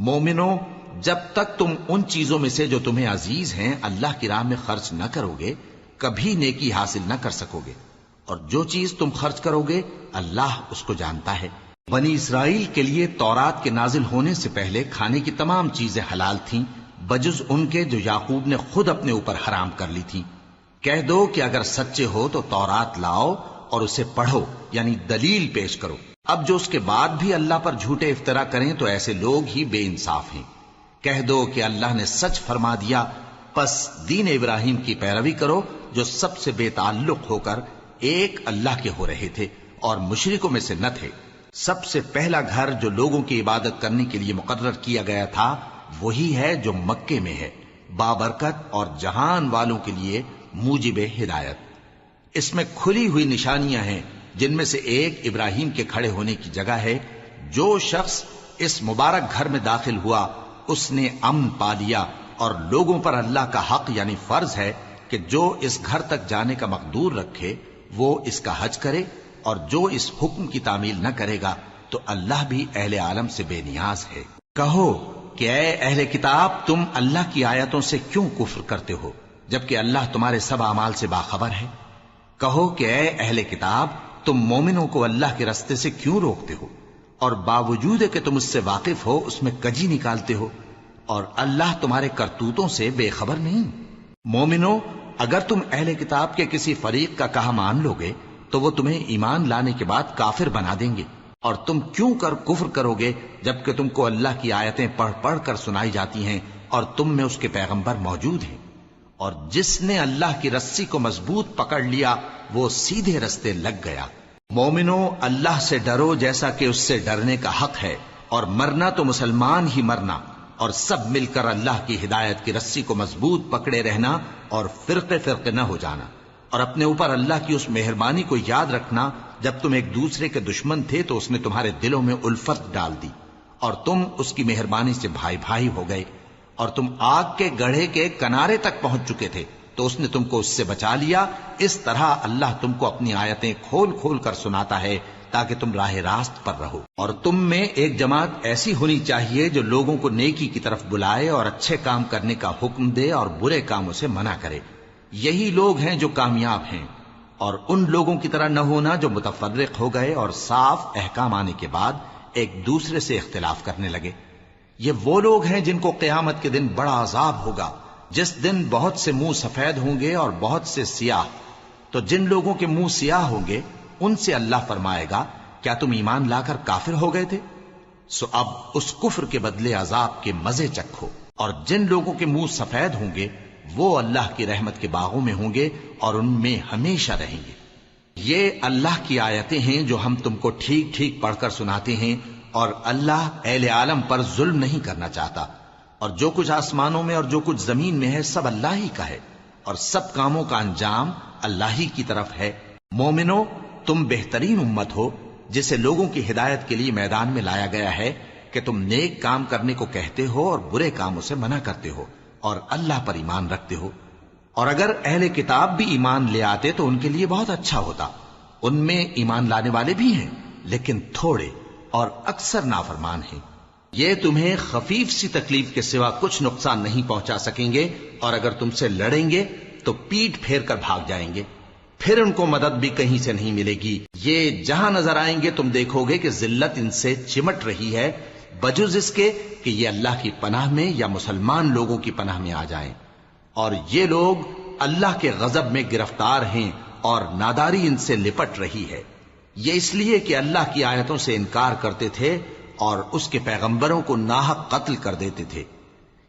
مومنو، جب تک تم ان چیزوں میں سے جو تمہیں عزیز ہیں اللہ کی راہ میں خرچ نہ کرو گے کبھی نیکی حاصل نہ کر سکو گے، اور جو چیز تم خرچ کرو گے اللہ اس کو جانتا ہے۔ بنی اسرائیل کے لیے تورات کے نازل ہونے سے پہلے کھانے کی تمام چیزیں حلال تھیں بجز ان کے جو یعقوب نے خود اپنے اوپر حرام کر لی تھی۔ کہہ دو کہ اگر سچے ہو تو تورات لاؤ اور اسے پڑھو، یعنی دلیل پیش کرو۔ اب جو اس کے بعد بھی اللہ پر جھوٹے افطرا کریں تو ایسے لوگ ہی بے انصاف ہیں۔ کہہ دو کہ اللہ نے سچ فرما دیا، پس دین ابراہیم کی پیروی کرو جو سب سے بے تعلق ہو کر ایک اللہ کے ہو رہے تھے اور مشرکوں میں سے نہ تھے۔ سب سے پہلا گھر جو لوگوں کی عبادت کرنے کے لیے مقرر کیا گیا تھا وہی ہے جو مکے میں ہے، بابرکت اور جہان والوں کے لیے موجب ہدایت۔ اس میں کھلی ہوئی نشانیاں ہیں جن میں سے ایک ابراہیم کے کھڑے ہونے کی جگہ ہے۔ جو شخص اس مبارک گھر میں داخل ہوا اس نے امن پا لیا، اور لوگوں پر اللہ کا حق یعنی فرض ہے کہ جو اس گھر تک جانے کا مقدور رکھے وہ اس کا حج کرے، اور جو اس حکم کی تعمیل نہ کرے گا تو اللہ بھی اہل عالم سے بے نیاز ہے۔ کہو کہ اے اہل کتاب، تم اللہ کی آیتوں سے کیوں کفر کرتے ہو جبکہ اللہ تمہارے سب اعمال سے باخبر ہے؟ کہو کہ اے اہل کتاب، تم مومنوں کو اللہ کے رستے سے کیوں روکتے ہو اور باوجود کہ تم اس سے واقف ہو اس میں کجی نکالتے ہو، اور اللہ تمہارے کرتوتوں سے بے خبر نہیں؟ مومنو، اگر تم اہل کتاب کے کسی فریق کا کہا مان لو گے تو وہ تمہیں ایمان لانے کے بعد کافر بنا دیں گے، اور تم کیوں کر کفر کرو گے جبکہ تم کو اللہ کی آیتیں پڑھ پڑھ کر سنائی جاتی ہیں اور تم میں اس کے پیغمبر موجود ہیں؟ اور جس نے اللہ کی رسی کو مضبوط پکڑ لیا وہ سیدھے رستے لگ گیا۔ مومنو، اللہ سے ڈرو جیسا کہ اس سے ڈرنے کا حق ہے، اور مرنا تو مسلمان ہی مرنا، اور سب مل کر اللہ کی ہدایت کی رسی کو مضبوط پکڑے رہنا اور فرقے فرقے نہ ہو جانا، اور اپنے اوپر اللہ کی اس مہربانی کو یاد رکھنا جب تم ایک دوسرے کے دشمن تھے تو اس نے تمہارے دلوں میں الفت ڈال دی اور تم اس کی مہربانی سے بھائی بھائی ہو گئے، اور تم آگ کے گڑھے کے کنارے تک پہنچ چکے تھے تو اس نے تم کو اس سے بچا لیا۔ اس طرح اللہ تم کو اپنی آیتیں کھول کھول کر سناتا ہے تاکہ تم راہ راست پر رہو۔ اور تم میں ایک جماعت ایسی ہونی چاہیے جو لوگوں کو نیکی کی طرف بلائے اور اچھے کام کرنے کا حکم دے اور برے کاموں سے منع کرے۔ یہی لوگ ہیں جو کامیاب ہیں، اور ان لوگوں کی طرح نہ ہونا جو متفرق ہو گئے اور صاف احکام آنے کے بعد ایک دوسرے سے اختلاف کرنے لگے۔ یہ وہ لوگ ہیں جن کو قیامت کے دن بڑا عذاب ہوگا، جس دن بہت سے منہ سفید ہوں گے اور بہت سے سیاہ۔ تو جن لوگوں کے منہ سیاہ ہوں گے ان سے اللہ فرمائے گا، کیا تم ایمان لا کر کافر ہو گئے تھے؟ سو اب اس کفر کے بدلے عذاب کے مزے چکھو۔ اور جن لوگوں کے منہ سفید ہوں گے وہ اللہ کی رحمت کے باغوں میں ہوں گے اور ان میں ہمیشہ رہیں گے۔ یہ اللہ کی آیتیں ہیں جو ہم تم کو ٹھیک ٹھیک پڑھ کر سناتے ہیں، اور اللہ اہل عالم پر ظلم نہیں کرنا چاہتا، اور جو کچھ آسمانوں میں اور جو کچھ زمین میں ہے سب اللہ ہی کا ہے، اور سب کاموں کا انجام اللہ ہی کی طرف ہے۔ مومنو، تم بہترین امت ہو جسے لوگوں کی ہدایت کے لیے میدان میں لایا گیا ہے کہ تم نیک کام کرنے کو کہتے ہو اور برے کاموں سے منع کرتے ہو اور اللہ پر ایمان رکھتے ہو۔ اور اگر اہل کتاب بھی ایمان لے آتے تو ان کے لیے بہت اچھا ہوتا، ان میں ایمان لانے والے بھی ہیں لیکن تھوڑے اور اکثر نافرمان ہیں۔ یہ تمہیں خفیف سی تکلیف کے سوا کچھ نقصان نہیں پہنچا سکیں گے، اور اگر تم سے لڑیں گے تو پیٹ پھیر کر بھاگ جائیں گے، پھر ان کو مدد بھی کہیں سے نہیں ملے گی۔ یہ جہاں نظر آئیں گے تم دیکھو گے کہ ذلت ان سے چمٹ رہی ہے بجز اس کے کہ یہ اللہ کی پناہ میں یا مسلمان لوگوں کی پناہ میں آ جائیں، اور یہ لوگ اللہ کے غضب میں گرفتار ہیں اور ناداری ان سے لپٹ رہی ہے۔ یہ اس لیے کہ اللہ کی آیتوں سے انکار کرتے تھے اور اس کے پیغمبروں کو ناحق قتل کر دیتے تھے۔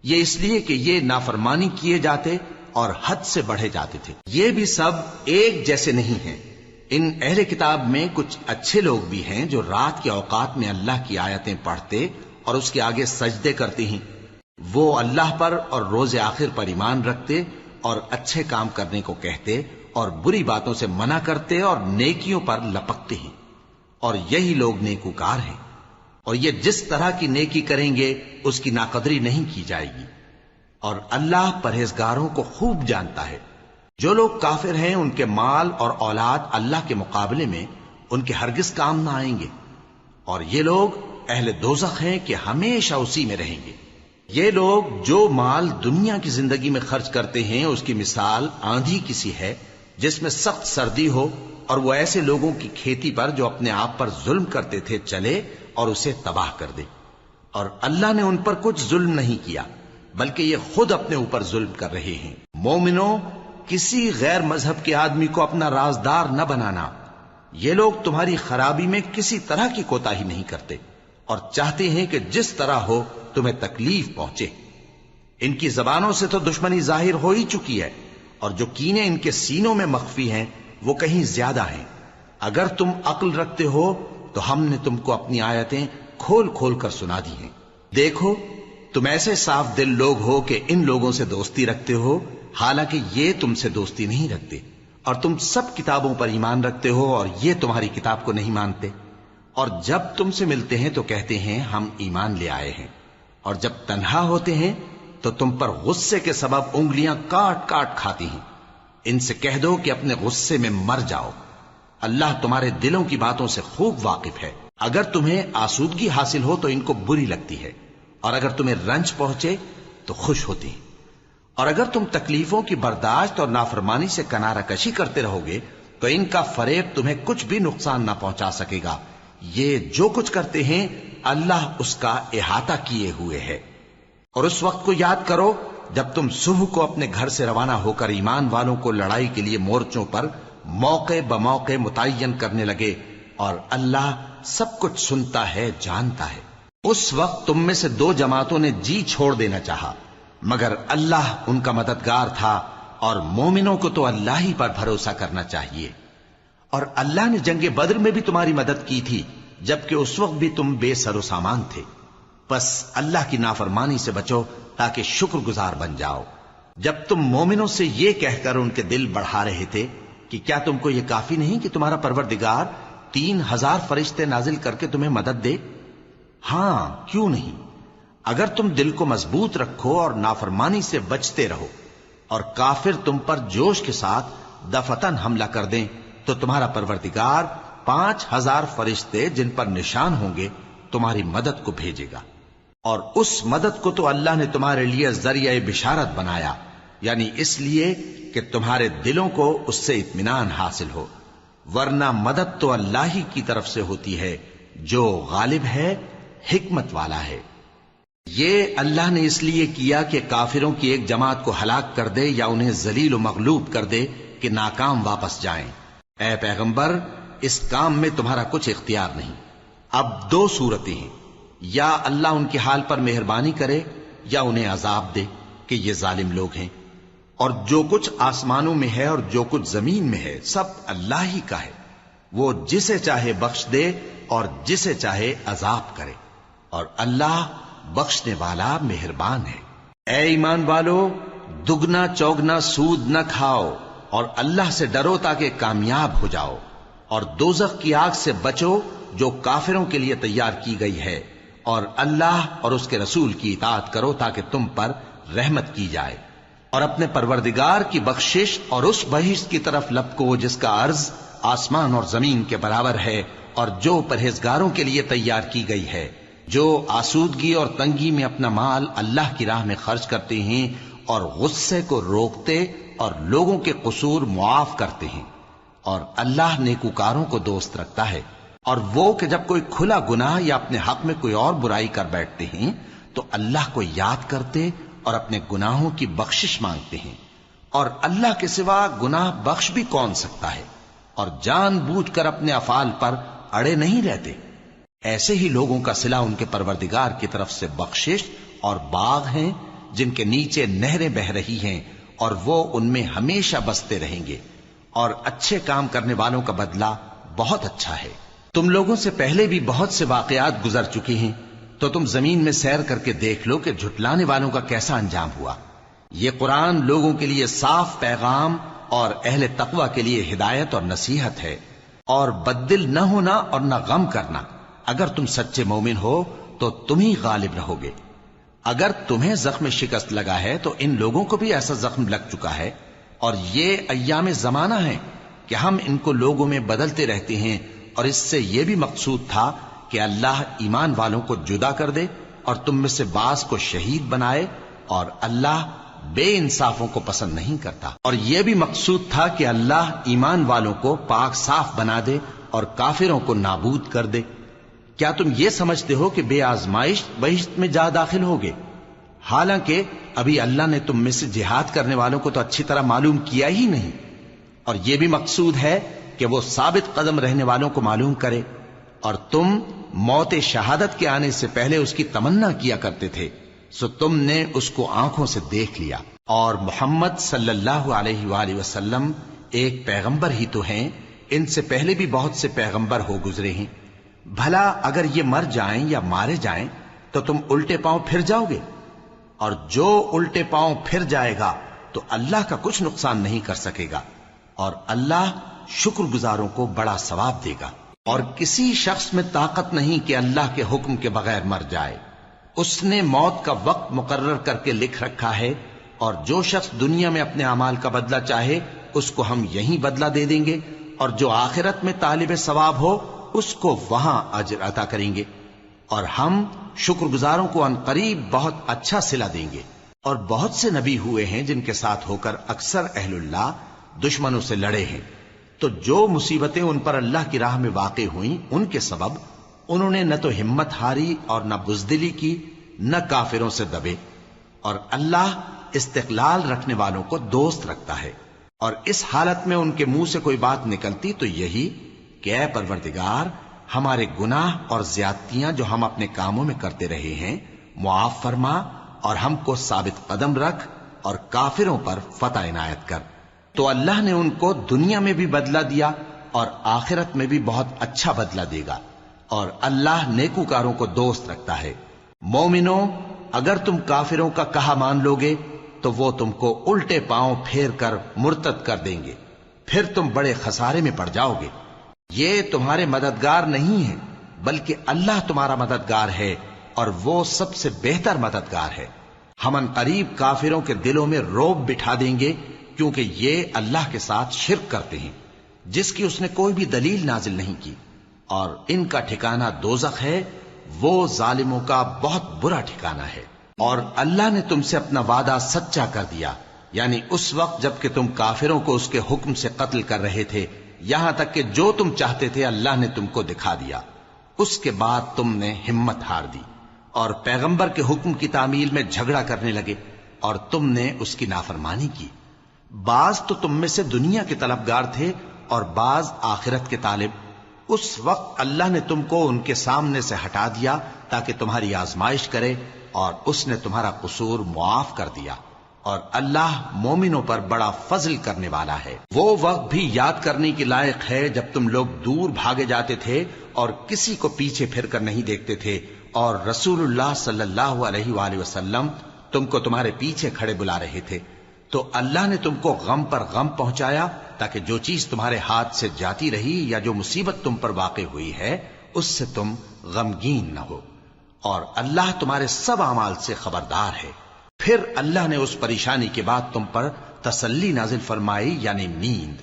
یہ اس لیے کہ یہ نافرمانی کیے جاتے اور حد سے بڑھے جاتے تھے۔ یہ بھی سب ایک جیسے نہیں ہیں۔ ان اہل کتاب میں کچھ اچھے لوگ بھی ہیں جو رات کے اوقات میں اللہ کی آیتیں پڑھتے اور اس کے آگے سجدے کرتے ہیں۔ وہ اللہ پر اور روز آخر پر ایمان رکھتے اور اچھے کام کرنے کو کہتے اور بری باتوں سے منع کرتے اور نیکیوں پر لپکتے ہیں، اور یہی لوگ نیکوکار ہیں۔ اور یہ جس طرح کی نیکی کریں گے اس کی ناقدری نہیں کی جائے گی، اور اللہ پرہیزگاروں کو خوب جانتا ہے۔ جو لوگ کافر ہیں ان کے مال اور اولاد اللہ کے مقابلے میں ان کے ہرگز کام نہ آئیں گے، اور یہ لوگ اہل دوزخ ہیں کہ ہمیشہ اسی میں رہیں گے۔ یہ لوگ جو مال دنیا کی زندگی میں خرچ کرتے ہیں اس کی مثال آندھی کسی ہے جس میں سخت سردی ہو اور وہ ایسے لوگوں کی کھیتی پر جو اپنے آپ پر ظلم کرتے تھے چلے اور اسے تباہ کر دے۔ اور اللہ نے ان پر کچھ ظلم نہیں کیا بلکہ یہ خود اپنے اوپر ظلم کر رہے ہیں۔ مومنوں، کسی غیر مذہب کے آدمی کو اپنا رازدار نہ بنانا۔ یہ لوگ تمہاری خرابی میں کسی طرح کی کوتاہی نہیں کرتے اور چاہتے ہیں کہ جس طرح ہو تمہیں تکلیف پہنچے۔ ان کی زبانوں سے تو دشمنی ظاہر ہو ہی چکی ہے اور جو کینے ان کے سینوں میں مخفی ہیں وہ کہیں زیادہ ہیں۔ اگر تم عقل رکھتے ہو تو ہم نے تم کو اپنی آیتیں کھول کھول کر سنا دی ہیں۔ دیکھو، تم ایسے صاف دل لوگ ہو کہ ان لوگوں سے دوستی رکھتے ہو حالانکہ یہ تم سے دوستی نہیں رکھتے، اور تم سب کتابوں پر ایمان رکھتے ہو اور یہ تمہاری کتاب کو نہیں مانتے، اور جب تم سے ملتے ہیں تو کہتے ہیں ہم ایمان لے آئے ہیں، اور جب تنہا ہوتے ہیں تو تم پر غصے کے سبب انگلیاں کاٹ کاٹ کھاتی ہیں۔ ان سے کہہ دو کہ اپنے غصے میں مر جاؤ، اللہ تمہارے دلوں کی باتوں سے خوب واقف ہے۔ اگر تمہیں آسودگی حاصل ہو تو ان کو بری لگتی ہے، اور اگر تمہیں رنج پہنچے تو خوش ہوتی ہیں، اور اگر تم تکلیفوں کی برداشت اور نافرمانی سے کنارہ کشی کرتے رہو گے تو ان کا فریب تمہیں کچھ بھی نقصان نہ پہنچا سکے گا۔ یہ جو کچھ کرتے ہیں اللہ اس کا احاطہ کیے ہوئے ہے۔ اور اس وقت کو یاد کرو جب تم صبح کو اپنے گھر سے روانہ ہو کر ایمان والوں کو لڑائی کے لیے مورچوں پر موقع بموقع متعین کرنے لگے، اور اللہ سب کچھ سنتا ہے، جانتا ہے۔ اس وقت تم میں سے دو جماعتوں نے جی چھوڑ دینا چاہا، مگر اللہ ان کا مددگار تھا، اور مومنوں کو تو اللہ ہی پر بھروسہ کرنا چاہیے۔ اور اللہ نے جنگ بدر میں بھی تمہاری مدد کی تھی جبکہ اس وقت بھی تم بے سر و سامان تھے۔ بس اللہ کی نافرمانی سے بچو تاکہ شکر گزار بن جاؤ۔ جب تم مومنوں سے یہ کہہ کر ان کے دل بڑھا رہے تھے کہ کیا تم کو یہ کافی نہیں کہ تمہارا پروردگار 3000 فرشتے نازل کر کے تمہیں مدد دے؟ ہاں، کیوں نہیں؟ اگر تم دل کو مضبوط رکھو اور نافرمانی سے بچتے رہو اور کافر تم پر جوش کے ساتھ دفتن حملہ کر دیں تو تمہارا پروردگار 5000 فرشتے جن پر نشان ہوں گے تمہاری مدد کو بھیجے گا، اور اس مدد کو تو اللہ نے تمہارے لیے ذریعہ بشارت بنایا، یعنی اس لیے کہ تمہارے دلوں کو اس سے اطمینان حاصل ہو، ورنہ مدد تو اللہ ہی کی طرف سے ہوتی ہے جو غالب ہے، حکمت والا ہے۔ یہ اللہ نے اس لیے کیا کہ کافروں کی ایک جماعت کو ہلاک کر دے یا انہیں ذلیل و مغلوب کر دے کہ ناکام واپس جائیں۔ اے پیغمبر، اس کام میں تمہارا کچھ اختیار نہیں۔ اب دو صورتیں ہیں، یا اللہ ان کے حال پر مہربانی کرے یا انہیں عذاب دے کہ یہ ظالم لوگ ہیں، اور جو کچھ آسمانوں میں ہے اور جو کچھ زمین میں ہے سب اللہ ہی کا ہے، وہ جسے چاہے بخش دے اور جسے چاہے عذاب کرے، اور اللہ بخشنے والا مہربان ہے۔ اے ایمان والو، دگنا چوگنا سود نہ کھاؤ اور اللہ سے ڈرو تاکہ کامیاب ہو جاؤ، اور دوزخ کی آگ سے بچو جو کافروں کے لیے تیار کی گئی ہے، اور اللہ اور اس کے رسول کی اطاعت کرو تاکہ تم پر رحمت کی جائے، اور اپنے پروردگار کی بخشش اور اس بہشت کی طرف لپکو جس کا عرض آسمان اور زمین کے برابر ہے، اور جو پرہیزگاروں کے لیے تیار کی گئی ہے، جو آسودگی اور تنگی میں اپنا مال اللہ کی راہ میں خرچ کرتے ہیں اور غصے کو روکتے اور لوگوں کے قصور معاف کرتے ہیں، اور اللہ نیکوکاروں کو دوست رکھتا ہے۔ اور وہ کہ جب کوئی کھلا گناہ یا اپنے حق میں کوئی اور برائی کر بیٹھتے ہیں تو اللہ کو یاد کرتے اور اپنے گناہوں کی بخشش مانگتے ہیں، اور اللہ کے سوا گناہ بخش بھی کون سکتا ہے، اور جان بوجھ کر اپنے افعال پر اڑے نہیں رہتے۔ ایسے ہی لوگوں کا صلہ ان کے پروردگار کی طرف سے بخشش اور باغ ہیں جن کے نیچے نہریں بہ رہی ہیں، اور وہ ان میں ہمیشہ بستے رہیں گے، اور اچھے کام کرنے والوں کا بدلہ بہت اچھا ہے۔ تم لوگوں سے پہلے بھی بہت سے واقعات گزر چکے ہیں، تو تم زمین میں سیر کر کے دیکھ لو کہ جھٹلانے والوں کا کیسا انجام ہوا۔ یہ قرآن لوگوں کے لیے صاف پیغام اور اہل تقوی کے لیے ہدایت اور نصیحت ہے، اور بددل نہ ہونا اور نہ غم کرنا۔ اگر تم سچے مومن ہو تو تم ہی غالب رہو گے۔ اگر تمہیں زخم شکست لگا ہے تو ان لوگوں کو بھی ایسا زخم لگ چکا ہے، اور یہ ایام زمانہ ہے کہ ہم ان کو لوگوں میں بدلتے رہتے ہیں، اور اس سے یہ بھی مقصود تھا کہ اللہ ایمان والوں کو جدا کر دے اور تم میں سے بعض کو شہید بنائے، اور اللہ بے انصافوں کو پسند نہیں کرتا۔ اور یہ بھی مقصود تھا کہ اللہ ایمان والوں کو پاک صاف بنا دے اور کافروں کو نابود کر دے۔ کیا تم یہ سمجھتے ہو کہ بے آزمائش بہشت میں جا داخل ہوگے؟ حالانکہ ابھی اللہ نے تم میں سے جہاد کرنے والوں کو تو اچھی طرح معلوم کیا ہی نہیں۔ اور یہ بھی مقصود ہے کہ وہ ثابت قدم رہنے والوں کو معلوم کرے، اور تم موت شہادت کے آنے سے پہلے اس کی تمنا کیا کرتے تھے، سو تم نے اس کو آنکھوں سے دیکھ لیا۔ اور محمد صلی اللہ علیہ وآلہ وسلم ایک پیغمبر ہی تو ہیں، ان سے پہلے بھی بہت سے پیغمبر ہو گزرے ہیں۔ بھلا اگر یہ مر جائیں یا مارے جائیں تو تم الٹے پاؤں پھر جاؤ گے؟ اور جو الٹے پاؤں پھر جائے گا تو اللہ کا کچھ نقصان نہیں کر سکے گا، اور اللہ شکر گزاروں کو بڑا ثواب دے گا۔ اور کسی شخص میں طاقت نہیں کہ اللہ کے حکم کے بغیر مر جائے، اس نے موت کا وقت مقرر کر کے لکھ رکھا ہے، اور جو شخص دنیا میں اپنے اعمال کا بدلہ چاہے اس کو ہم یہیں بدلہ دے دیں گے، اور جو آخرت میں طالب ثواب ہو اس کو وہاں اجر عطا کریں گے، اور ہم شکر گزاروں کو ان قریب بہت اچھا صلہ دیں گے۔ اور بہت سے نبی ہوئے ہیں جن کے ساتھ ہو کر اکثر اہل اللہ دشمنوں سے لڑے ہیں، تو جو مصیبتیں ان پر اللہ کی راہ میں واقع ہوئیں ان کے سبب انہوں نے نہ تو ہمت ہاری اور نہ بزدلی کی، نہ کافروں سے دبے۔ اور اللہ استقلال رکھنے والوں کو دوست رکھتا ہے، اور اس حالت میں ان کے منہ سے کوئی بات نکلتی تو یہی کہ اے پروردگار، ہمارے گناہ اور زیادتیاں جو ہم اپنے کاموں میں کرتے رہے ہیں معاف فرما، اور ہم کو ثابت قدم رکھ، اور کافروں پر فتح عنایت کر۔ تو اللہ نے ان کو دنیا میں بھی بدلہ دیا اور آخرت میں بھی بہت اچھا بدلہ دے گا، اور اللہ نیکوکاروں کو دوست رکھتا ہے۔ مومنو، اگر تم کافروں کا کہا مان لوگے تو وہ تم کو الٹے پاؤں پھیر کر مرتد کر دیں گے، پھر تم بڑے خسارے میں پڑ جاؤ گے۔ یہ تمہارے مددگار نہیں ہیں بلکہ اللہ تمہارا مددگار ہے، اور وہ سب سے بہتر مددگار ہے۔ ہم ان قریب کافروں کے دلوں میں رعب بٹھا دیں گے، کیونکہ یہ اللہ کے ساتھ شرک کرتے ہیں جس کی اس نے کوئی بھی دلیل نازل نہیں کی، اور ان کا ٹھکانہ دوزخ ہے، وہ ظالموں کا بہت برا ٹھکانہ ہے۔ اور اللہ نے تم سے اپنا وعدہ سچا کر دیا، یعنی اس وقت جب کہ تم کافروں کو اس کے حکم سے قتل کر رہے تھے، یہاں تک کہ جو تم چاہتے تھے اللہ نے تم کو دکھا دیا۔ اس کے بعد تم نے ہمت ہار دی اور پیغمبر کے حکم کی تعمیل میں جھگڑا کرنے لگے، اور تم نے اس کی نافرمانی کی۔ بعض تو تم میں سے دنیا کے طلبگار تھے اور بعض آخرت کے طالب۔ اس وقت اللہ نے تم کو ان کے سامنے سے ہٹا دیا تاکہ تمہاری آزمائش کرے، اور اس نے تمہارا قصور معاف کر دیا، اور اللہ مومنوں پر بڑا فضل کرنے والا ہے۔ وہ وقت بھی یاد کرنے کی لائق ہے جب تم لوگ دور بھاگے جاتے تھے اور کسی کو پیچھے پھر کر نہیں دیکھتے تھے، اور رسول اللہ صلی اللہ علیہ وآلہ وسلم تم کو تمہارے پیچھے کھڑے بلا رہے تھے، تو اللہ نے تم کو غم پر غم پہنچایا تاکہ جو چیز تمہارے ہاتھ سے جاتی رہی یا جو مصیبت تم پر واقع ہوئی ہے اس سے تم غمگین نہ ہو، اور اللہ تمہارے سب اعمال سے خبردار ہے۔ پھر اللہ نے اس پریشانی کے بعد تم پر تسلی نازل فرمائی، یعنی نیند،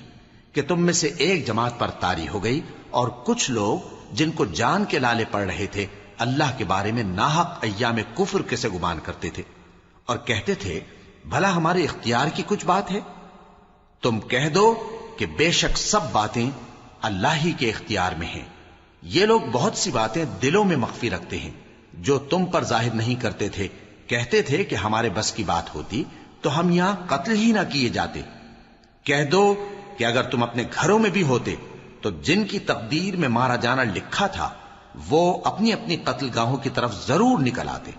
کہ تم میں سے ایک جماعت پر طاری ہو گئی، اور کچھ لوگ جن کو جان کے لالے پڑ رہے تھے اللہ کے بارے میں ناحق ایام کفر کے سے گمان کرتے تھے، اور کہتے تھے بھلا ہمارے اختیار کی کچھ بات ہے؟ تم کہہ دو کہ بے شک سب باتیں اللہ ہی کے اختیار میں ہیں۔ یہ لوگ بہت سی باتیں دلوں میں مخفی رکھتے ہیں جو تم پر ظاہر نہیں کرتے تھے۔ کہتے تھے کہ ہمارے بس کی بات ہوتی تو ہم یہاں قتل ہی نہ کیے جاتے۔ کہہ دو کہ اگر تم اپنے گھروں میں بھی ہوتے تو جن کی تقدیر میں مارا جانا لکھا تھا وہ اپنی اپنی قتل گاہوں کی طرف ضرور نکل آتے۔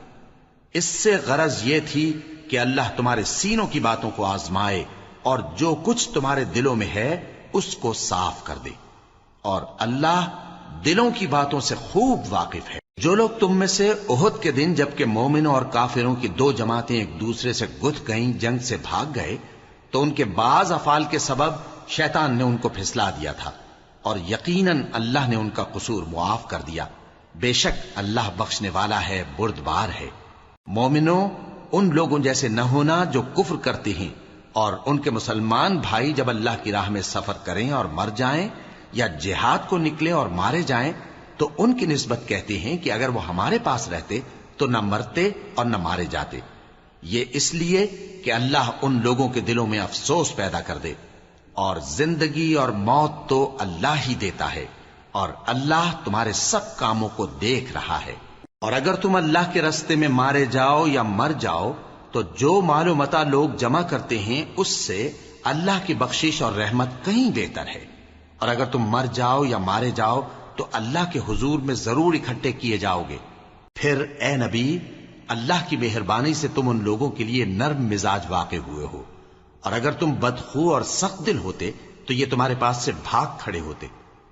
اس سے غرض یہ تھی کہ اللہ تمہارے سینوں کی باتوں کو آزمائے اور جو کچھ تمہارے دلوں میں ہے اس کو صاف کر دے، اور اللہ دلوں کی باتوں سے خوب واقف ہے۔ جو لوگ تم میں سے احد کے دن جبکہ مومنوں اور کافروں کی دو جماعتیں ایک دوسرے سے گتھ گئیں جنگ سے بھاگ گئے تو ان کے بعض افعال کے سبب شیطان نے ان کو پھسلا دیا تھا، اور یقیناً اللہ نے ان کا قصور معاف کر دیا۔ بے شک اللہ بخشنے والا ہے، بردبار ہے۔ مومنوں، ان لوگوں جیسے نہ ہونا جو کفر کرتے ہیں، اور ان کے مسلمان بھائی جب اللہ کی راہ میں سفر کریں اور مر جائیں یا جہاد کو نکلیں اور مارے جائیں تو ان کی نسبت کہتے ہیں کہ اگر وہ ہمارے پاس رہتے تو نہ مرتے اور نہ مارے جاتے، یہ اس لیے کہ اللہ ان لوگوں کے دلوں میں افسوس پیدا کر دے، اور زندگی اور موت تو اللہ ہی دیتا ہے، اور اللہ تمہارے سب کاموں کو دیکھ رہا ہے۔ اور اگر تم اللہ کے راستے میں مارے جاؤ یا مر جاؤ تو جو مال و متاع لوگ جمع کرتے ہیں اس سے اللہ کی بخشش اور رحمت کہیں بہتر ہے، اور اگر تم مر جاؤ یا مارے جاؤ تو اللہ کے حضور میں ضرور اکٹھے کیے جاؤ گے۔ پھر اے نبی، اللہ کی مہربانی سے تم ان لوگوں کے لیے نرم مزاج واقع ہوئے ہو، اور اگر تم بدخو اور سخت دل ہوتے تو یہ تمہارے پاس سے بھاگ کھڑے ہوتے،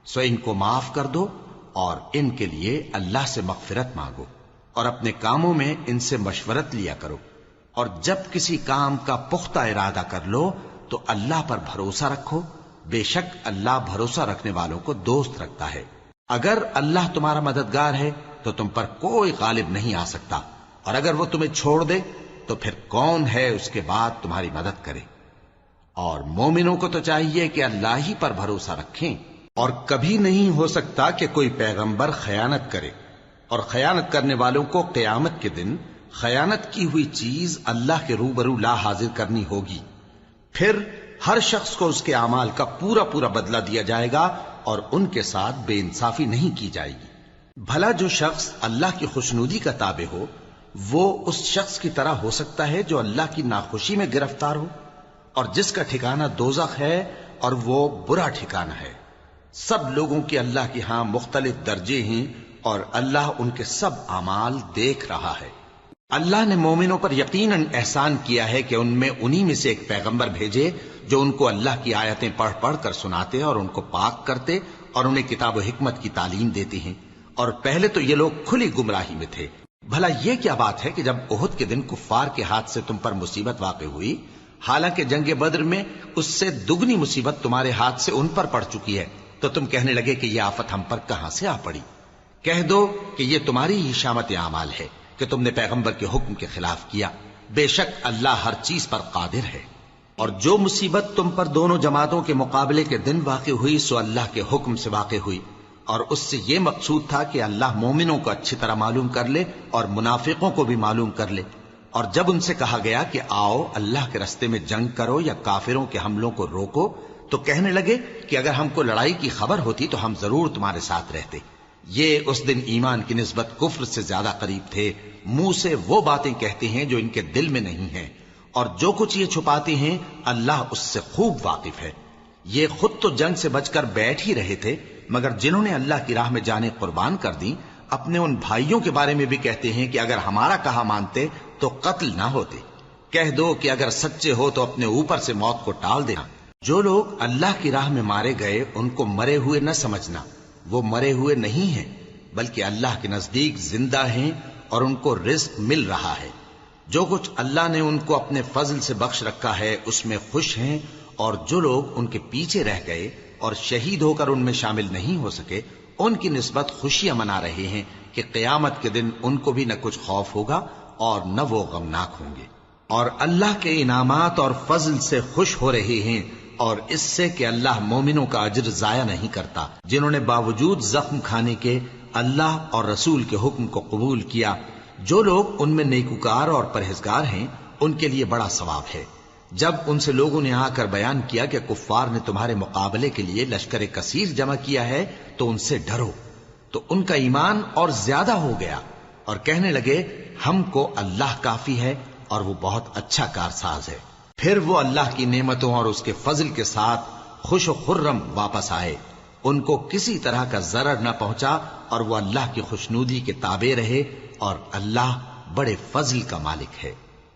سو ان کو معاف کر دو اور ان کے لیے اللہ سے مغفرت مانگو، اور اپنے کاموں میں ان سے مشورت لیا کرو، اور جب کسی کام کا پختہ ارادہ کر لو تو اللہ پر بھروسہ رکھو، بے شک اللہ بھروسہ رکھنے والوں کو دوست رکھتا ہے۔ اگر اللہ تمہارا مددگار ہے تو تم پر کوئی غالب نہیں آ سکتا، اور اگر وہ تمہیں چھوڑ دے تو پھر کون ہے اس کے بعد تمہاری مدد کرے۔ اور مومنوں کو تو چاہیے کہ اللہ ہی پر بھروسہ رکھیں، اور کبھی نہیں ہو سکتا کہ کوئی پیغمبر خیانت کرے، اور خیانت کرنے والوں کو قیامت کے دن خیانت کی ہوئی چیز اللہ کے روبرو لا حاضر کرنی ہوگی، پھر ہر شخص کو اس کے اعمال کا پورا پورا بدلہ دیا جائے گا، اور ان کے ساتھ بے انصافی نہیں کی جائے گی۔ بھلا جو شخص اللہ کی خوشنودی کا تابع ہو وہ اس شخص کی طرح ہو سکتا ہے جو اللہ کی ناخوشی میں گرفتار ہو، اور جس کا ٹھکانہ دوزخ ہے اور وہ برا ٹھکانہ ہے۔ سب لوگوں کے اللہ کے ہاں مختلف درجے ہیں، اور اللہ ان کے سب اعمال دیکھ رہا ہے۔ اللہ نے مومنوں پر یقیناً احسان کیا ہے کہ ان میں انہی میں سے ایک پیغمبر بھیجے جو ان کو اللہ کی آیتیں پڑھ پڑھ کر سناتے اور ان کو پاک کرتے اور انہیں کتاب و حکمت کی تعلیم دیتے ہیں، اور پہلے تو یہ لوگ کھلی گمراہی میں تھے۔ بھلا یہ کیا بات ہے کہ جب احد کے دن کفار کے ہاتھ سے تم پر مصیبت واقع ہوئی، حالانکہ جنگ بدر میں اس سے دگنی مصیبت تمہارے ہاتھ سے ان پر پڑ چکی ہے، تو تم کہنے لگے کہ یہ آفت ہم پر کہاں سے آ پڑی؟ کہہ دو کہ یہ تمہاری ہی شامت اعمال ہے کہ تم نے پیغمبر کے حکم کے خلاف کیا، بے شک اللہ ہر چیز پر قادر ہے۔ اور جو مصیبت تم پر دونوں جماعتوں کے مقابلے کے دن واقع ہوئی سو اللہ کے حکم سے واقع ہوئی، اور اس سے یہ مقصود تھا کہ اللہ مومنوں کو اچھی طرح معلوم کر لے اور منافقوں کو بھی معلوم کر لے۔ اور جب ان سے کہا گیا کہ آؤ اللہ کے راستے میں جنگ کرو یا کافروں کے حملوں کو روکو، تو کہنے لگے کہ اگر ہم کو لڑائی کی خبر ہوتی تو ہم ضرور تمہارے ساتھ رہتے۔ یہ اس دن ایمان کی نسبت کفر سے زیادہ قریب تھے، منہ سے وہ باتیں کہتے ہیں جو ان کے دل میں نہیں ہیں، اور جو کچھ یہ چھپاتے ہیں اللہ اس سے خوب واقف ہے۔ یہ خود تو جنگ سے بچ کر بیٹھ ہی رہے تھے، مگر جنہوں نے اللہ کی راہ میں جانیں قربان کر دیں اپنے ان بھائیوں کے بارے میں بھی کہتے ہیں کہ اگر ہمارا کہا مانتے تو قتل نہ ہوتے۔ کہہ دو کہ اگر سچے ہو تو اپنے اوپر سے موت کو ٹال دینا۔ جو لوگ اللہ کی راہ میں مارے گئے ان کو مرے ہوئے نہ سمجھنا، وہ مرے ہوئے نہیں ہیں بلکہ اللہ کے نزدیک زندہ ہیں اور ان کو رزق مل رہا ہے۔ جو کچھ اللہ نے ان کو اپنے فضل سے بخش رکھا ہے اس میں خوش ہیں، اور جو لوگ ان کے پیچھے رہ گئے اور شہید ہو کر ان میں شامل نہیں ہو سکے ان کی نسبت خوشیاں منا رہے ہیں کہ قیامت کے دن ان کو بھی نہ کچھ خوف ہوگا اور نہ وہ غمناک ہوں گے، اور اللہ کے انعامات اور فضل سے خوش ہو رہے ہیں، اور اس سے کہ اللہ مومنوں کا اجر ضائع نہیں کرتا جنہوں نے باوجود زخم کھانے کے اللہ اور رسول کے حکم کو قبول کیا۔ جو لوگ ان میں نیکوکار اور پرہیزگار ہیں ان کے لیے بڑا ثواب ہے۔ جب ان سے لوگوں نے آ کر بیان کیا کہ کفار نے تمہارے مقابلے کے لیے لشکر کثیر جمع کیا ہے تو ان سے ڈرو، تو ان کا ایمان اور زیادہ ہو گیا، اور کہنے لگے ہم کو اللہ کافی ہے اور وہ بہت اچھا کارساز ہے۔ پھر وہ اللہ کی نعمتوں اور اس کے فضل کے ساتھ خوش و خرم واپس آئے، ان کو کسی طرح کا ضرر نہ پہنچا، اور وہ اللہ کی خوشنودی کے تابع رہے، اور اللہ بڑے فضل کا مالک ہے۔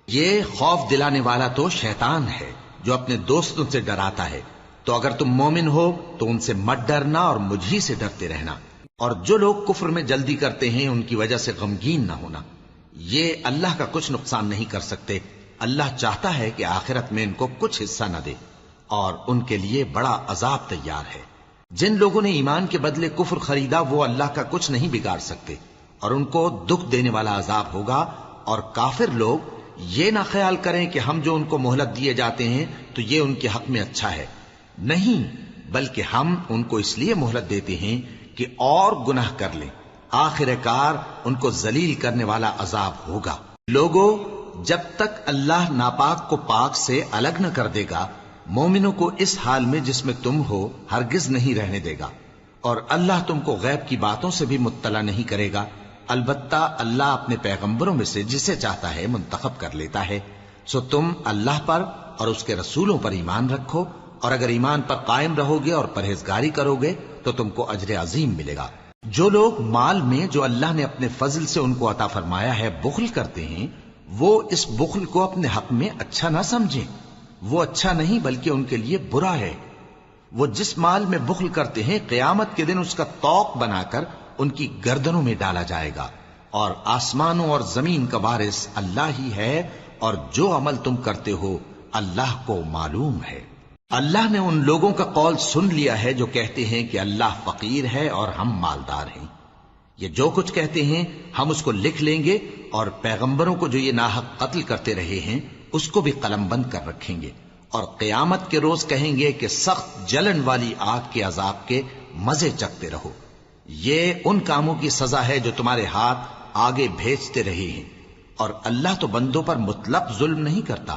یہ خوف دلانے والا تو شیطان ہے جو اپنے دوستوں سے ڈراتا ہے، تو اگر تم مومن ہو تو ان سے مت ڈرنا اور مجھ ہی سے ڈرتے رہنا، اور جو لوگ کفر میں جلدی کرتے ہیں ان کی وجہ سے غمگین نہ ہونا، یہ اللہ کا کچھ نقصان نہیں کر سکتے۔ اللہ چاہتا ہے کہ آخرت میں ان کو کچھ حصہ نہ دے، اور ان کے لیے بڑا عذاب تیار ہے۔ جن لوگوں نے ایمان کے بدلے کفر خریدا وہ اللہ کا کچھ نہیں بگاڑ سکتے، اور ان کو دکھ دینے والا عذاب ہوگا۔ اور کافر لوگ یہ نہ خیال کریں کہ ہم جو ان کو مہلت دیے جاتے ہیں تو یہ ان کے حق میں اچھا ہے، نہیں، بلکہ ہم ان کو اس لیے مہلت دیتے ہیں کہ اور گناہ کر لیں، آخر کار ان کو ذلیل کرنے والا عذاب ہوگا۔ لوگوں، جب تک اللہ ناپاک کو پاک سے الگ نہ کر دے گا، مومنوں کو اس حال میں جس میں تم ہو ہرگز نہیں رہنے دے گا، اور اللہ تم کو غیب کی باتوں سے بھی مطلع نہیں کرے گا۔ البتہ اللہ اپنے پیغمبروں میں سے جسے چاہتا ہے منتخب کر لیتا ہے۔ سو تم اللہ پر اور اس کے رسولوں پر ایمان رکھو، اور اگر ایمان پر قائم رہو گے اور پرہیزگاری کرو گے تو تم کو اجر عظیم ملے گا۔ جو لوگ مال میں جو اللہ نے اپنے فضل سے ان کو عطا فرمایا ہے بخل کرتے ہیں، وہ اس بخل کو اپنے حق میں اچھا نہ سمجھیں، وہ اچھا نہیں بلکہ ان کے لیے برا ہے۔ وہ جس مال میں بخل کرتے ہیں قیامت کے دن اس کا طوق بنا کر ان کی گردنوں میں ڈالا جائے گا، اور آسمانوں اور زمین کا وارث اللہ ہی ہے، اور جو عمل تم کرتے ہو اللہ کو معلوم ہے۔ اللہ نے ان لوگوں کا قول سن لیا ہے جو کہتے ہیں کہ اللہ فقیر ہے اور ہم مالدار ہیں۔ یہ جو کچھ کہتے ہیں ہم اس کو لکھ لیں گے، اور پیغمبروں کو جو یہ ناحق قتل کرتے رہے ہیں اس کو بھی قلم بند کر رکھیں گے، اور قیامت کے روز کہیں گے کہ سخت جلن والی آگ کے عذاب کے مزے چکھتے رہو۔ یہ ان کاموں کی سزا ہے جو تمہارے ہاتھ آگے بھیجتے رہے ہیں، اور اللہ تو بندوں پر مطلق ظلم نہیں کرتا۔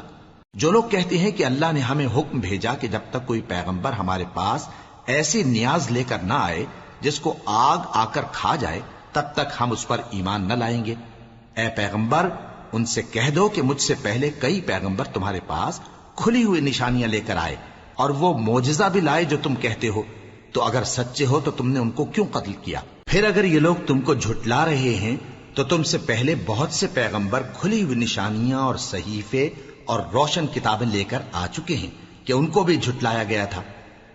جو لوگ کہتے ہیں کہ اللہ نے ہمیں حکم بھیجا کہ جب تک کوئی پیغمبر ہمارے پاس ایسی نیاز لے کر نہ آئے جس کو آگ آ کر کھا جائے تب تک ہم اس پر ایمان نہ لائیں گے، اے پیغمبر ان سے کہہ دو کہ مجھ سے پہلے کئی پیغمبر تمہارے پاس کھلی ہوئی نشانیاں لے کر آئے، اور وہ معجزہ بھی لائے جو تم کہتے ہو، تو اگر سچے ہو تو تم نے ان کو کیوں قتل کیا؟ پھر اگر یہ لوگ تم کو جھٹلا رہے ہیں تو تم سے پہلے بہت سے پیغمبر کھلی ہوئی نشانیاں اور صحیفے اور روشن کتابیں لے کر آ چکے ہیں کہ ان کو بھی جھٹلایا گیا تھا۔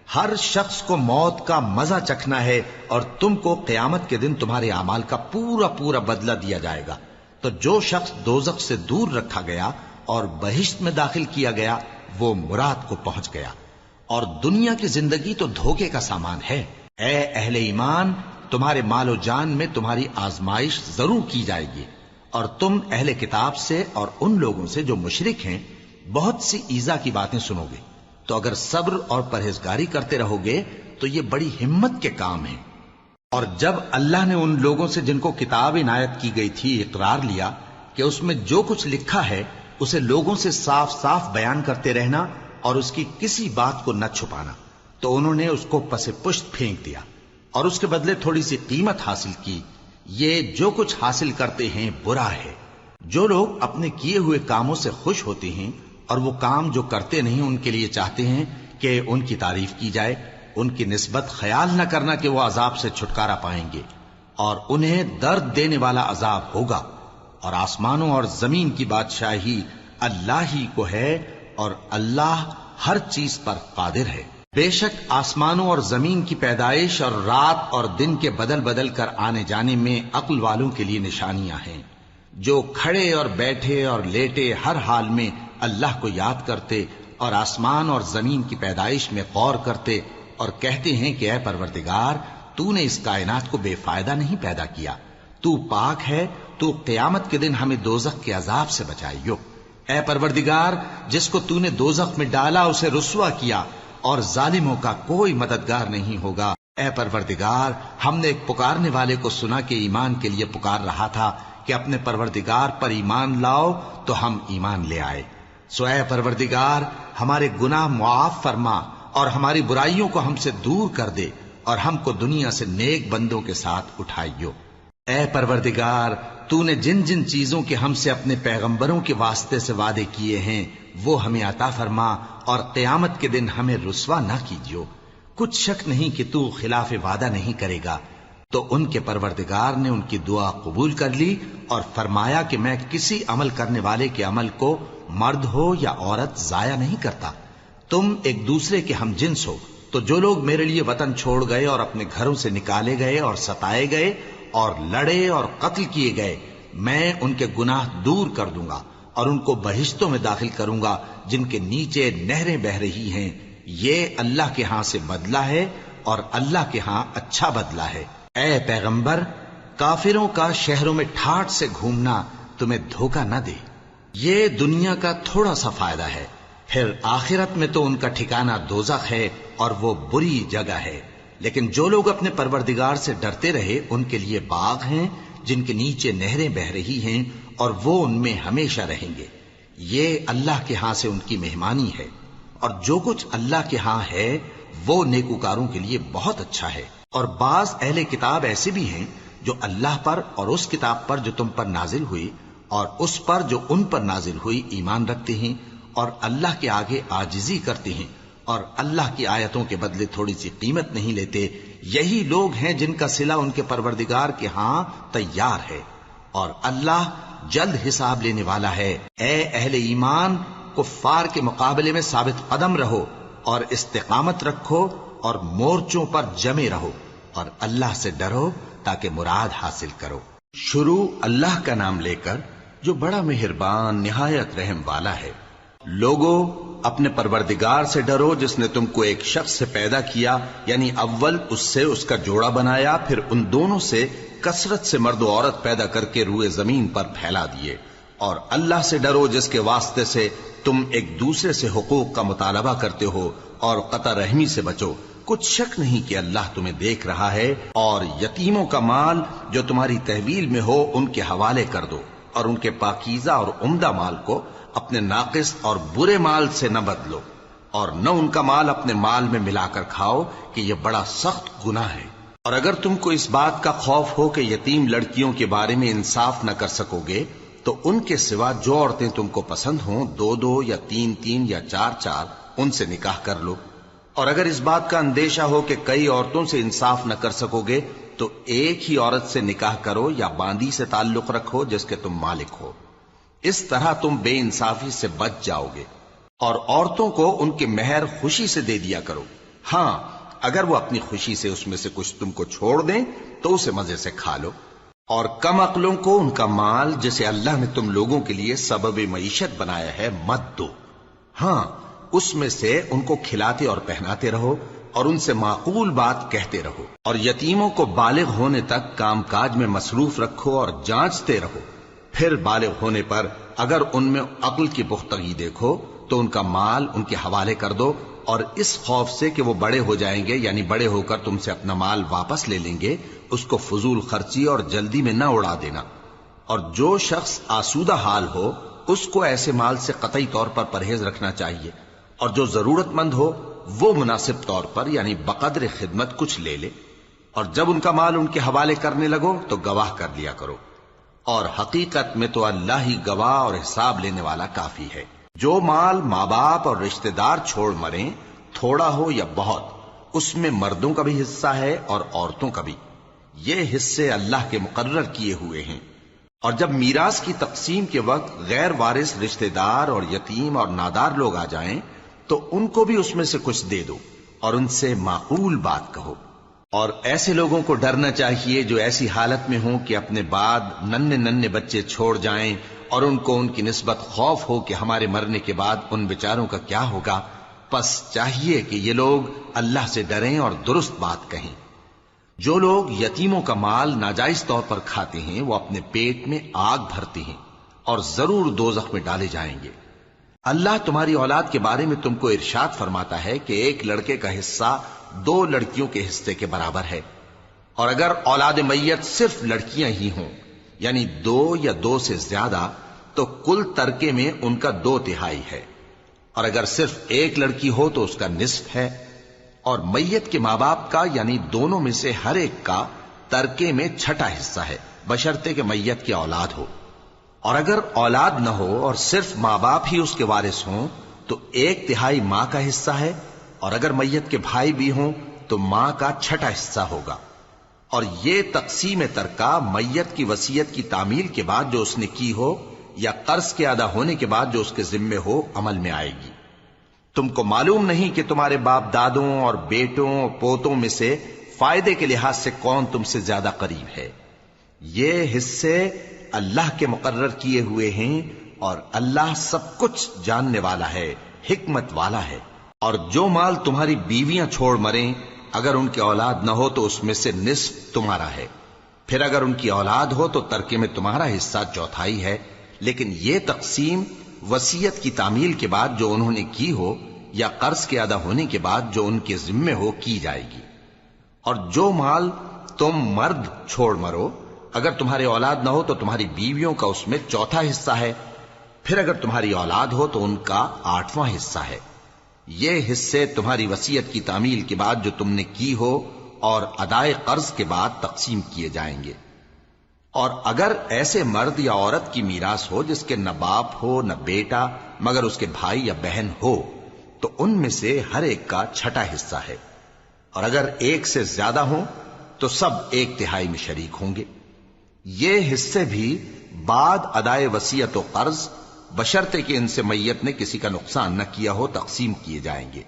ہر شخص کو موت کا مزہ چکھنا ہے، اور تم کو قیامت کے دن تمہارے اعمال کا پورا پورا بدلہ دیا جائے گا۔ تو جو شخص دوزخ سے دور رکھا گیا اور بہشت میں داخل کیا گیا وہ مراد کو پہنچ گیا، اور دنیا کی زندگی تو دھوکے کا سامان ہے۔ اے اہل ایمان، تمہارے مال و جان میں تمہاری آزمائش ضرور کی جائے گی، اور تم اہل کتاب سے اور ان لوگوں سے جو مشرک ہیں بہت سی ایذا کی باتیں سنو گے، تو اگر صبر اور پرہیزگاری کرتے رہو گے تو یہ بڑی ہمت کے کام ہیں۔ اور جب اللہ نے ان لوگوں سے جن کو کتاب عنایت کی گئی تھی اقرار لیا کہ اس میں جو کچھ لکھا ہے اسے لوگوں سے صاف صاف بیان کرتے رہنا اور اس کی کسی بات کو نہ چھپانا، تو انہوں نے اس کو پس پشت پھینک دیا اور اس کے بدلے تھوڑی سی قیمت حاصل کی۔ یہ جو کچھ حاصل کرتے ہیں برا ہے۔ جو لوگ اپنے کیے ہوئے کاموں سے خوش ہوتے ہیں اور وہ کام جو کرتے نہیں ان کے لیے چاہتے ہیں کہ ان کی تعریف کی جائے، ان کی نسبت خیال نہ کرنا کہ وہ عذاب سے چھٹکارا پائیں گے، اور انہیں درد دینے والا عذاب ہوگا۔ اور آسمانوں اور زمین کی بادشاہی اللہ ہی کو ہے، اور اللہ ہر چیز پر قادر ہے۔ بے شک آسمانوں اور زمین کی پیدائش اور رات اور دن کے بدل بدل کر آنے جانے میں عقل والوں کے لیے نشانیاں ہیں، جو کھڑے اور بیٹھے اور لیٹے ہر حال میں اللہ کو یاد کرتے اور آسمان اور زمین کی پیدائش میں غور کرتے اور کہتے ہیں کہ اے پروردگار، تو نے اس کائنات کو بے فائدہ نہیں پیدا کیا، تو پاک ہے، تو قیامت کے دن ہمیں دوزخ کے عذاب سے بچائیو۔ اے پروردگار، جس کو تو نے دوزخ میں ڈالا اسے رسوا کیا، اور ظالموں کا کوئی مددگار نہیں ہوگا۔ اے پروردگار، ہم نے ایک پکارنے والے کو سنا کہ ایمان کے لیے پکار رہا تھا کہ اپنے پروردگار پر ایمان لاؤ، تو ہم ایمان لے آئے۔ سو اے پروردگار، ہمارے گناہ معاف فرما اور ہماری برائیوں کو ہم سے دور کر دے، اور ہم کو دنیا سے نیک بندوں کے ساتھ اٹھائیو۔ اے پروردگار، تو نے جن جن چیزوں کے ہم سے اپنے پیغمبروں کے واسطے سے وعدے کیے ہیں وہ ہمیں عطا فرما، اور قیامت کے دن ہمیں رسوا نہ کیجیو۔ کچھ شک نہیں کہ تو خلاف وعدہ نہیں کرے گا۔ تو ان کے پروردگار نے ان کی دعا قبول کر لی اور فرمایا کہ میں کسی عمل کرنے والے کے عمل کو مرد ہو یا عورت ضائع نہیں کرتا۔ تم ایک دوسرے کے ہم جنس ہو، تو جو لوگ میرے لیے وطن چھوڑ گئے اور اپنے گھروں سے نکالے گئے اور ستائے گئے اور لڑے اور قتل کیے گئے، میں ان کے گناہ دور کر دوں گا اور ان کو بہشتوں میں داخل کروں گا جن کے نیچے نہریں بہ رہی ہیں۔ یہ اللہ کے ہاں سے بدلہ ہے، اور اللہ کے ہاں اچھا بدلہ ہے۔ اے پیغمبر، کافروں کا شہروں میں ٹھاٹھ سے گھومنا تمہیں دھوکہ نہ دے۔ یہ دنیا کا تھوڑا سا فائدہ ہے، پھر آخرت میں تو ان کا ٹھکانہ دوزخ ہے، اور وہ بری جگہ ہے۔ لیکن جو لوگ اپنے پروردگار سے ڈرتے رہے ان کے لیے باغ ہیں جن کے نیچے نہریں بہ رہی ہیں اور وہ ان میں ہمیشہ رہیں گے. یہ اللہ کے ہاں سے ان کی مہمانی ہے، اور جو کچھ اللہ کے ہاں ہے وہ نیکوکاروں کے لیے بہت اچھا ہے. اور بعض اہل کتاب ایسے بھی ہیں جو اللہ پر اور اس کتاب پر جو تم پر نازل ہوئی اور اس پر جو ان پر نازل ہوئی ایمان رکھتے ہیں اور اللہ کے آگے عاجزی کرتے ہیں اور اللہ کی آیتوں کے بدلے تھوڑی سی قیمت نہیں لیتے. یہی لوگ ہیں جن کا صلہ ان کے پروردگار کے ہاں تیار ہے، اور اللہ جلد حساب لینے والا ہے. اے اہل ایمان، کفار کے مقابلے میں ثابت قدم رہو اور استقامت رکھو اور مورچوں پر جمے رہو اور اللہ سے ڈرو تاکہ مراد حاصل کرو. شروع اللہ کا نام لے کر جو بڑا مہربان نہایت رحم والا ہے. لوگو اپنے پروردگار سے ڈرو جس نے تم کو ایک شخص سے پیدا کیا، یعنی اول اس سے اس کا جوڑا بنایا، پھر ان دونوں سے کثرت سے مرد و عورت پیدا کر کے روئے زمین پر پھیلا دیے. اور اللہ سے ڈرو جس کے واسطے سے تم ایک دوسرے سے حقوق کا مطالبہ کرتے ہو، اور قطع رحمی سے بچو. کچھ شک نہیں کہ اللہ تمہیں دیکھ رہا ہے. اور یتیموں کا مال جو تمہاری تحویل میں ہو ان کے حوالے کر دو، اور ان کے پاکیزہ اور عمدہ مال کو اپنے ناقص اور برے مال سے نہ بدلو، اور نہ ان کا مال اپنے مال میں ملا کر کھاؤ کہ یہ بڑا سخت گناہ ہے. اور اگر تم کو اس بات کا خوف ہو کہ یتیم لڑکیوں کے بارے میں انصاف نہ کر سکو گے تو ان کے سوا جو عورتیں تم کو پسند ہوں 2 یا 3 یا 4 ان سے نکاح کر لو. اور اگر اس بات کا اندیشہ ہو کہ کئی عورتوں سے انصاف نہ کر سکو گے تو ایک ہی عورت سے نکاح کرو یا باندی سے تعلق رکھو جس کے تم مالک ہو. اس طرح تم بے انصافی سے بچ جاؤ گے. اور عورتوں کو ان کے مہر خوشی سے دے دیا کرو. ہاں اگر وہ اپنی خوشی سے اس میں سے کچھ تم کو چھوڑ دیں تو اسے مزے سے کھا لو. اور کم عقلوں کو ان کا مال جسے اللہ نے تم لوگوں کے لیے سبب معیشت بنایا ہے مت دو. ہاں اس میں سے ان کو کھلاتے اور پہناتے رہو اور ان سے معقول بات کہتے رہو. اور یتیموں کو بالغ ہونے تک کام کاج میں مصروف رکھو اور جانچتے رہو. پھر بالغ ہونے پر اگر ان میں عقل کی پختگی دیکھو تو ان کا مال ان کے حوالے کر دو، اور اس خوف سے کہ وہ بڑے ہو جائیں گے، یعنی بڑے ہو کر تم سے اپنا مال واپس لے لیں گے، اس کو فضول خرچی اور جلدی میں نہ اڑا دینا. اور جو شخص آسودہ حال ہو اس کو ایسے مال سے قطعی طور پر پرہیز رکھنا چاہیے، اور جو ضرورت مند ہو وہ مناسب طور پر یعنی بقدر خدمت کچھ لے لے. اور جب ان کا مال ان کے حوالے کرنے لگو تو گواہ کر لیا کرو. اور حقیقت میں تو اللہ ہی گواہ اور حساب لینے والا کافی ہے. جو مال ماں باپ اور رشتہ دار چھوڑ مریں، تھوڑا ہو یا بہت، اس میں مردوں کا بھی حصہ ہے اور عورتوں کا بھی. یہ حصے اللہ کے مقرر کیے ہوئے ہیں. اور جب میراث کی تقسیم کے وقت غیر وارث رشتہ دار اور یتیم اور نادار لوگ آ جائیں تو ان کو بھی اس میں سے کچھ دے دو اور ان سے معقول بات کہو. اور ایسے لوگوں کو ڈرنا چاہیے جو ایسی حالت میں ہوں کہ اپنے بعد ننھے بچے چھوڑ جائیں اور ان کو ان کی نسبت خوف ہو کہ ہمارے مرنے کے بعد ان بیچاروں کا کیا ہوگا. پس چاہیے کہ یہ لوگ اللہ سے ڈریں اور درست بات کہیں. جو لوگ یتیموں کا مال ناجائز طور پر کھاتے ہیں وہ اپنے پیٹ میں آگ بھرتے ہیں اور ضرور دوزخ میں ڈالے جائیں گے. اللہ تمہاری اولاد کے بارے میں تم کو ارشاد فرماتا ہے کہ ایک لڑکے کا حصہ 2 لڑکیوں کے حصے کے برابر ہے. اور اگر اولاد میت صرف لڑکیاں ہی ہوں یعنی 2 یا 2 سے زیادہ تو کل ترکے میں ان کا 2/3 ہے. اور اگر صرف ایک لڑکی ہو تو اس کا نصف ہے. اور میت کے ماں باپ کا یعنی دونوں میں سے ہر ایک کا ترکے میں 6واں حصہ ہے بشرطے کہ میت کی اولاد ہو. اور اگر اولاد نہ ہو اور صرف ماں باپ ہی اس کے وارث ہوں تو 1/3 ماں کا حصہ ہے. اور اگر میت کے بھائی بھی ہوں تو ماں کا 6واں حصہ ہوگا. اور یہ تقسیم ترکہ میت کی وصیت کی تعمیل کے بعد جو اس نے کی ہو یا قرض کے ادا ہونے کے بعد جو اس کے ذمے ہو عمل میں آئے گی. تم کو معلوم نہیں کہ تمہارے باپ دادوں اور بیٹوں اور پوتوں میں سے فائدے کے لحاظ سے کون تم سے زیادہ قریب ہے. یہ حصے اللہ کے مقرر کیے ہوئے ہیں اور اللہ سب کچھ جاننے والا ہے، حکمت والا ہے. اور جو مال تمہاری بیویاں چھوڑ مریں اگر ان کی اولاد نہ ہو تو اس میں سے نصف تمہارا ہے. پھر اگر ان کی اولاد ہو تو ترکے میں تمہارا حصہ 1/4 ہے. لیکن یہ تقسیم وصیت کی تعمیل کے بعد جو انہوں نے کی ہو یا قرض کے ادا ہونے کے بعد جو ان کے ذمے ہو کی جائے گی. اور جو مال تم مرد چھوڑ مرو، اگر تمہاری اولاد نہ ہو تو تمہاری بیویوں کا اس میں چوتھا حصہ ہے، پھر اگر تمہاری اولاد ہو تو ان کا 8واں حصہ ہے۔ یہ حصے تمہاری وصیت کی تعمیل کے بعد جو تم نے کی ہو اور ادائے قرض کے بعد تقسیم کیے جائیں گے۔ اور اگر ایسے مرد یا عورت کی میراث ہو جس کے نہ باپ ہو نہ بیٹا مگر اس کے بھائی یا بہن ہو، تو ان میں سے ہر ایک کا 6واں حصہ ہے، اور اگر ایک سے زیادہ ہوں تو سب 1/3 میں شریک ہوں گے۔ یہ حصے بھی بعد ادائے وصیت و قرض بشرطے کہ ان سے میت نے کسی کا نقصان نہ کیا ہو تقسیم کیے جائیں گے۔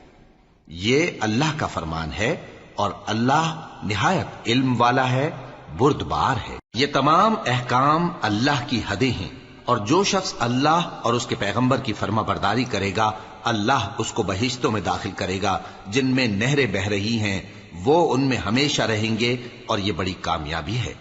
یہ اللہ کا فرمان ہے اور اللہ نہایت علم والا ہے، بردبار ہے۔ یہ تمام احکام اللہ کی حدیں ہیں، اور جو شخص اللہ اور اس کے پیغمبر کی فرما برداری کرے گا اللہ اس کو بہشتوں میں داخل کرے گا جن میں نہریں بہ رہی ہیں، وہ ان میں ہمیشہ رہیں گے، اور یہ بڑی کامیابی ہے۔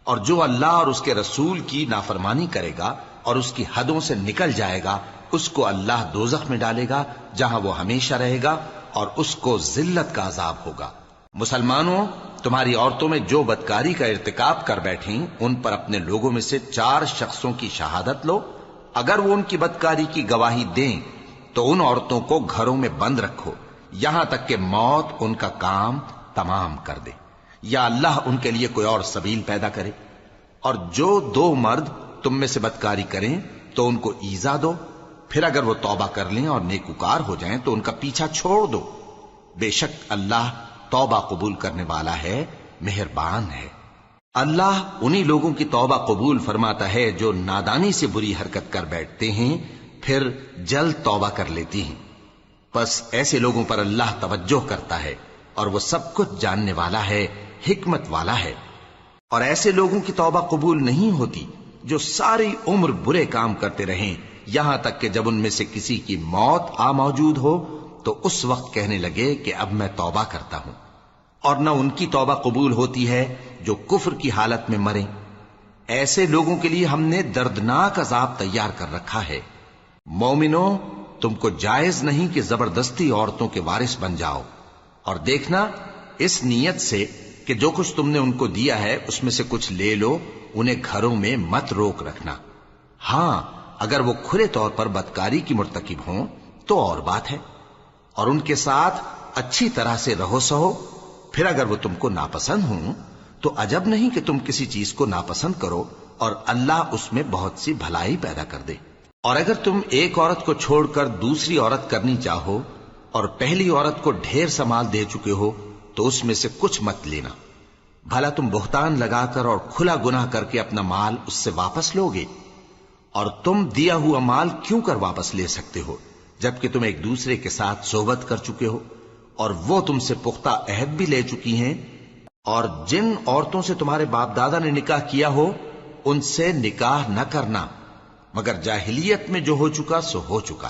اور جو اللہ اور اس کے رسول کی نافرمانی کرے گا اور اس کی حدوں سے نکل جائے گا، اس کو اللہ دوزخ میں ڈالے گا جہاں وہ ہمیشہ رہے گا، اور اس کو ذلت کا عذاب ہوگا۔ مسلمانوں، تمہاری عورتوں میں جو بدکاری کا ارتکاب کر بیٹھیں ان پر اپنے لوگوں میں سے 4 شخصوں کی شہادت لو۔ اگر وہ ان کی بدکاری کی گواہی دیں تو ان عورتوں کو گھروں میں بند رکھو یہاں تک کہ موت ان کا کام تمام کر دے، یا اللہ ان کے لیے کوئی اور سبیل پیدا کرے۔ اور جو 2 مرد تم میں سے بدکاری کریں تو ان کو ایذا دو، پھر اگر وہ توبہ کر لیں اور نیکوکار ہو جائیں تو ان کا پیچھا چھوڑ دو۔ بے شک اللہ توبہ قبول کرنے والا ہے، مہربان ہے۔ اللہ انہی لوگوں کی توبہ قبول فرماتا ہے جو نادانی سے بری حرکت کر بیٹھتے ہیں پھر جلد توبہ کر لیتی ہیں، پس ایسے لوگوں پر اللہ توجہ کرتا ہے اور وہ سب کچھ جاننے والا ہے، حکمت والا ہے۔ اور ایسے لوگوں کی توبہ قبول نہیں ہوتی جو ساری عمر برے کام کرتے رہیں یہاں تک کہ جب ان میں سے کسی کی موت آ موجود ہو تو اس وقت کہنے لگے کہ اب میں توبہ کرتا ہوں۔ اور نہ ان کی توبہ قبول ہوتی ہے جو کفر کی حالت میں مریں۔ ایسے لوگوں کے لیے ہم نے دردناک عذاب تیار کر رکھا ہے۔ مومنوں، تم کو جائز نہیں کہ زبردستی عورتوں کے وارث بن جاؤ، اور دیکھنا اس نیت سے کہ جو کچھ تم نے ان کو دیا ہے اس میں سے کچھ لے لو، انہیں گھروں میں مت روک رکھنا۔ ہاں، اگر وہ کھلے طور پر بدکاری کی مرتکب ہوں تو اور بات ہے، اور ان کے ساتھ اچھی طرح سے رہو سہو۔ پھر اگر وہ تم کو ناپسند ہوں تو عجب نہیں کہ تم کسی چیز کو ناپسند کرو، اور اللہ اس میں بہت سی بھلائی پیدا کر دے۔ اور اگر تم ایک عورت کو چھوڑ کر دوسری عورت کرنی چاہو اور پہلی عورت کو ڈھیر سا مال دے چکے ہو تو اس میں سے کچھ مت لینا، بھلا تم بہتان لگا کر اور کھلا گناہ کر کے اپنا مال اس سے واپس لوگے؟ اور تم دیا ہوا مال کیوں کر واپس لے سکتے ہو جبکہ تم ایک دوسرے کے ساتھ صحبت کر چکے ہو اور وہ تم سے پختہ عہد بھی لے چکی ہیں؟ اور جن عورتوں سے تمہارے باپ دادا نے نکاح کیا ہو ان سے نکاح نہ کرنا مگر جاہلیت میں جو ہو چکا سو ہو چکا۔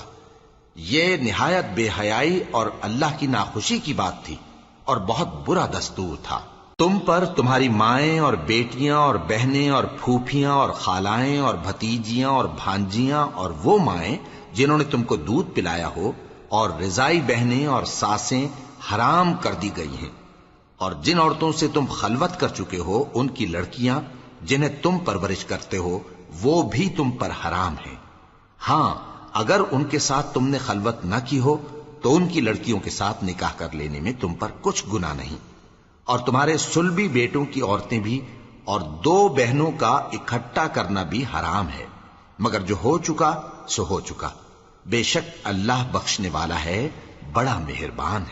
یہ نہایت بے حیائی اور اللہ کی ناخوشی کی بات تھی اور بہت برا دستور تھا۔ تم پر تمہاری مائیں اور بیٹیاں اور بہنیں اور پھوپھیاں اور خالائیں اور بھتیجیاں اور بھانجیاں اور وہ مائیں جنہوں نے تم کو دودھ پلایا ہو اور رضائی بہنیں اور ساسیں حرام کر دی گئی ہیں، اور جن عورتوں سے تم خلوت کر چکے ہو ان کی لڑکیاں جنہیں تم پرورش کرتے ہو وہ بھی تم پر حرام ہیں۔ ہاں، اگر ان کے ساتھ تم نے خلوت نہ کی ہو تو ان کی لڑکیوں کے ساتھ نکاح کر لینے میں تم پر کچھ گناہ نہیں۔ اور تمہارے صلبی بیٹوں کی عورتیں بھی اور 2 بہنوں کا اکٹھا کرنا بھی حرام ہے، مگر جو ہو چکا سو ہو چکا۔ بے شک اللہ بخشنے والا ہے، بڑا مہربان ہے۔